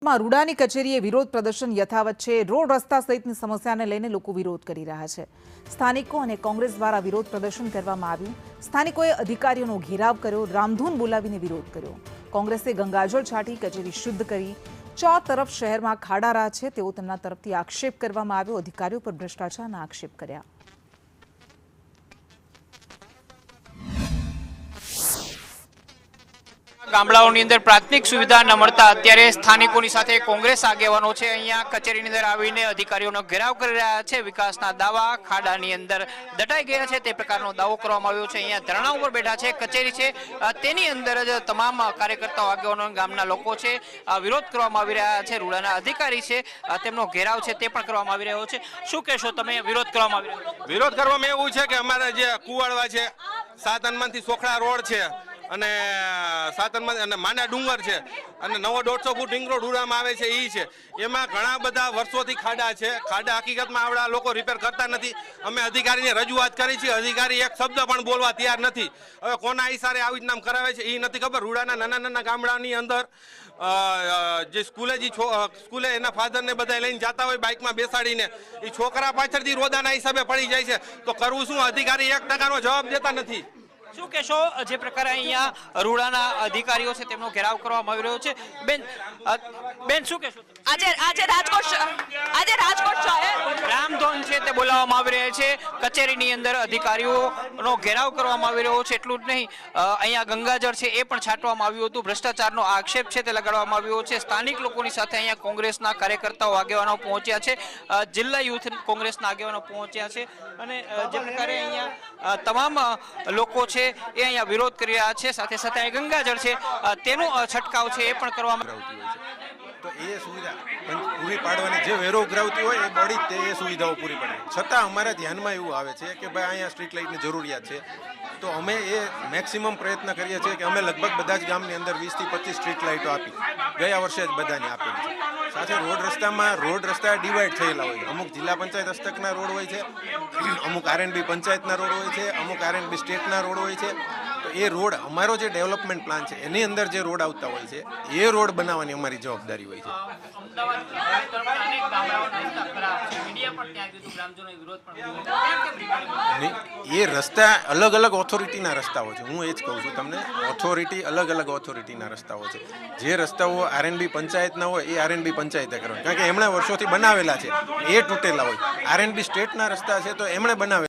સુરતમાં રૂડાની કચેરીએ વિરોધ પ્રદર્શન યથાવત છે। રોડ રસ્તા સહિતની સમસ્યાને લઈને લોકો વિરોધ કરી રહ્યા છે। સ્થાનિકો અને કોંગ્રેસ દ્વારા વિરોધ પ્રદર્શન કરવામાં આવ્યું। સ્થાનિકોએ અધિકારીઓનો ઘેરાવ કર્યો, રામધૂન બોલાવીને વિરોધ કર્યો। કોંગ્રેસે ગંગાજળ છાંટી કચેરી શુદ્ધ કરી। ચાર તરફ શહેરમાં ખાડા રહ્યા છે તેવો તેમના તરફથી આક્ષેપ કરવામાં આવ્યો। અધિકારીઓ પર ભ્રષ્ટાચારના આક્ષેપ કર્યા। ગામડાઓની અંદર પ્રાથમિક સુવિધા ન મળતા અત્યારે સ્થાનિકોની સાથે કોંગ્રેસ આગેવાનો છે અહીંયા કચેરીની અંદર આવીને અધિકારીઓનો ઘેરાવ કરી રહ્યા છે। વિકાસના દાવા ખાડાની અંદર દટાઈ ગયા છે તે પ્રકારનો દાવો કરવામાં આવ્યો છે। અહીંયા ધરણા ઉપર બેઠા છે, કચેરી છે તેની અંદર જ તમામ કાર્યકર્તાઓ આગેવાનો ગામના લોકો છે વિરોધ કરવામાં આવી રહ્યા છે। રૂડાના અધિકારી છે તેમનો ઘેરાવ છે તે પણ કરવામાં આવી રહ્યો છે। શું કહેશો તમે? વિરોધ કરવામાં આવી રહ્યો છે। વિરોધ કરવામાં એવું છે કે અમારા જે કુવાડવા છે, સાતનમાંથી સોખડા રોડ છે અને સાતનમાં અને માના ડુંગર છે અને નવો 150 ફૂટ રિંગ રોડ ઉડામાં આવે છે એ છે। એમાં ઘણા બધા વર્ષોથી ખાડા છે। ખાડા હકીકતમાં આવડા લોકો રિપેર કરતા નથી। અમે અધિકારીને રજૂઆત કરી છે, અધિકારી એક શબ્દ પણ બોલવા તૈયાર નથી। હવે કોના ઈશારે આવી નામ કરાવે છે એ નથી ખબર। રૂડાના નાના નાના ગામડાની અંદર જે સ્કૂલે એના ફાધરને બધા લઈને જતા હોય બાઇકમાં બેસાડીને, એ છોકરા પાછળથી રોદાના હિસાબે પડી જાય છે। તો કરવું શું? અધિકારી 1% જવાબ દેતા નથી। શું કહેશો? જે પ્રકારે અહીંયા રૂડાના અધિકારીઓ છે તેમનો ઘેરાવ કરવામાં આવી રહ્યો છે। બેન શું કહેશો? આજે રાજકોટ શહેર રામધૂન છે તે બોલાવવામાં આવી રહ્યા છે। કચેરીની અંદર અધિકારીઓનો ઘેરાવ કરવામાં આવી રહ્યો છે। એટલું જ નહીં, અહીંયા ગંગાજળ છે એ પણ છાંટવામાં આવ્યું હતું। ભ્રષ્ટાચારનો આક્ષેપ છે તે લગાડવામાં આવ્યો છે। સ્થાનિક લોકોની સાથે અહીંયા કોંગ્રેસના કાર્યકર્તાઓ આગેવાનો પહોંચ્યા છે, જિલ્લા યુથ કોંગ્રેસના આગેવાનો પહોંચ્યા છે અને જે પ્રકારે અહીંયા તમામ લોકો છે એ અહીંયા વિરોધ કરી રહ્યા છે। સાથે સાથે અહીં ગંગાજળ છે તેનો છંટકાવ છે એ પણ કરવામાં તો એ સુવિધા પૂરી પાડવાની જે વેરો ઉઘરાવતી હોય એ બોડી તે એ સુવિધાઓ પૂરી પાડે। છતાં અમારા ધ્યાનમાં એવું આવે છે કે ભાઈ અહીંયા સ્ટ્રીટ લાઇટની જરૂરિયાત છે, તો અમે એ મેક્સિમમ પ્રયત્ન કરીએ છીએ કે અમે લગભગ બધા જ ગામની અંદર 20 થી 25 સ્ટ્રીટ લાઇટો આપી, ગયા વર્ષે જ બધાને આપેલી છે। સાથે રોડ રસ્તા ડિવાઈડ થયેલા હોય, અમુક જિલ્લા પંચાયત હસ્તકના રોડ હોય છે, અમુક આરએનબી પંચાયતના રોડ હોય છે, અમુક આરએનબી સ્ટેટના રોડ હોય છે। તો એ રોડ અમારો જે ડેવલપમેન્ટ પ્લાન છે એની અંદર જે રોડ આવતા હોય છે એ રોડ બનાવવાની અમારી જવાબદારી હોય છે। એ રસ્તા અલગ અલગ ઓથોરિટીના રસ્તાઓ છે। હું એ જ કહું છું તમને, ઓથોરિટી અલગ અલગ ઓથોરિટીના રસ્તાઓ છે। જે રસ્તાઓ આરએનબી પંચાયતના હોય એ આરએનબી પંચાયતે કરવાના, કારણ કે એમણે વર્ષોથી બનાવેલા છે, એ તૂટેલા હોય। આરએનબી સ્ટેટના રસ્તા છે તો એમણે બનાવેલા